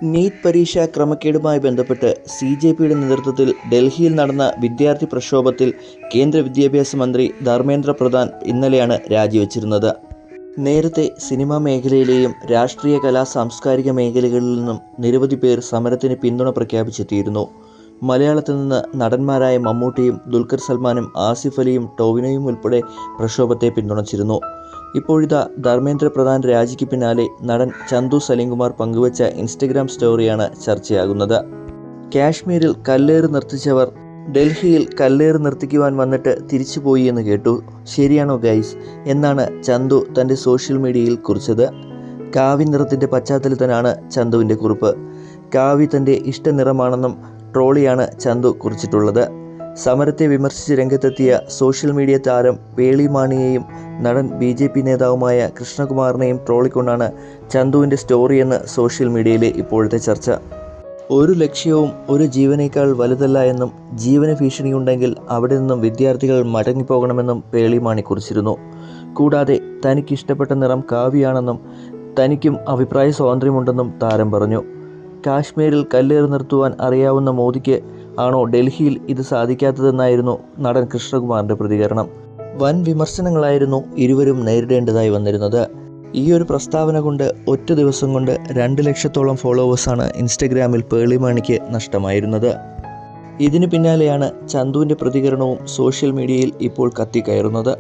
NEET പരീക്ഷാ ക്രമക്കേടുമായി ബന്ധപ്പെട്ട് CJPയുടെ നേതൃത്വത്തിൽ ഡൽഹിയിൽ നടന്ന വിദ്യാർത്ഥി പ്രക്ഷോഭത്തിൽ കേന്ദ്ര വിദ്യാഭ്യാസ മന്ത്രി ധർമ്മേന്ദ്ര പ്രധാൻ ഇന്നലെയാണ് രാജിവെച്ചിരുന്നത്. നേരത്തെ സിനിമാ മേഖലയിലെയും രാഷ്ട്രീയ കലാ സാംസ്കാരിക മേഖലകളിൽ നിന്നും നിരവധി പേർ സമരത്തിന് പിന്തുണ പ്രഖ്യാപിച്ചെത്തിയിരുന്നു. മലയാളത്തിൽ നിന്ന് നടന്മാരായ മമ്മൂട്ടിയും ദുൽഖർ സൽമാനും ആസിഫ് അലിയും ടോവിനോയും ഉൾപ്പെടെ പ്രക്ഷോഭത്തെ പിന്തുണച്ചിരുന്നു. ഇപ്പോഴിതാ ധർമ്മേന്ദ്ര പ്രധാൻ രാജിക്ക് പിന്നാലെ നടൻ ചന്തു സലീംകുമാർ പങ്കുവച്ച ഇൻസ്റ്റഗ്രാം സ്റ്റോറിയാണ് ചർച്ചയാകുന്നത്. കാശ്മീരിൽ കല്ലേറ് നിർത്തിച്ചവർ ഡൽഹിയിൽ കല്ലേറ് നിർത്തിക്കുവാൻ വന്നിട്ട് തിരിച്ചുപോയി എന്ന് കേട്ടു. ശരിയാണോ ഗൈസ് എന്നാണ് ചന്തു തൻ്റെ സോഷ്യൽ മീഡിയയിൽ കുറിച്ചത്. കാവി നിറത്തിൻ്റെ പശ്ചാത്തലത്തിലാണ് ചന്തുവിൻ്റെ കുറിപ്പ്. കാവി തൻ്റെ ഇഷ്ട നിറമാണെന്നും ട്രോളിയാണ് ചന്തു കുറിച്ചിട്ടുള്ളത്. സമരത്തെ വിമർശിച്ച് രംഗത്തെത്തിയ സോഷ്യൽ മീഡിയ താരം പേളി മാണിയെയും നടൻ BJP നേതാവുമായ കൃഷ്ണകുമാറിനെയും ട്രോളിക്കൊണ്ടാണ് ചന്തുവിൻ്റെ സ്റ്റോറിയെന്ന് സോഷ്യൽ മീഡിയയിലെ ഇപ്പോഴത്തെ ചർച്ച. ഒരു ലക്ഷ്യവും ഒരു ജീവനേക്കാൾ വലുതല്ല എന്നും ജീവന ഭീഷണിയുണ്ടെങ്കിൽ അവിടെ നിന്നും വിദ്യാർത്ഥികൾ മടങ്ങിപ്പോകണമെന്നും പേളി മാണി കുറിച്ചിരുന്നു. കൂടാതെ തനിക്കിഷ്ടപ്പെട്ട നിറം കാവിയാണെന്നും തനിക്കും അഭിപ്രായ സ്വാതന്ത്ര്യമുണ്ടെന്നും താരം പറഞ്ഞു. കാശ്മീരിൽ കല്ലേറ് നിർത്തുവാൻ അറിയാവുന്ന മോദിക്ക് ആണോ ഡൽഹിയിൽ ഇത് സാധിക്കാത്തതെന്നായിരുന്നു നടൻ കൃഷ്ണകുമാറിൻ്റെ പ്രതികരണം. വൻ വിമർശനങ്ങളായിരുന്നു ഇരുവരും നേരിടേണ്ടതായി വന്നിരുന്നത്. ഈ ഒരു പ്രസ്താവന കൊണ്ട് ഒറ്റ ദിവസം കൊണ്ട് 2 ലക്ഷത്തോളം ഫോളോവേഴ്സാണ് ഇൻസ്റ്റഗ്രാമിൽ പേളി മാണിക്ക് നഷ്ടമായിരുന്നത്. ഇതിന് പിന്നാലെയാണ് ചന്തുവിൻ്റെ പ്രതികരണവും സോഷ്യൽ മീഡിയയിൽ ഇപ്പോൾ കത്തിക്കയറുന്നത്.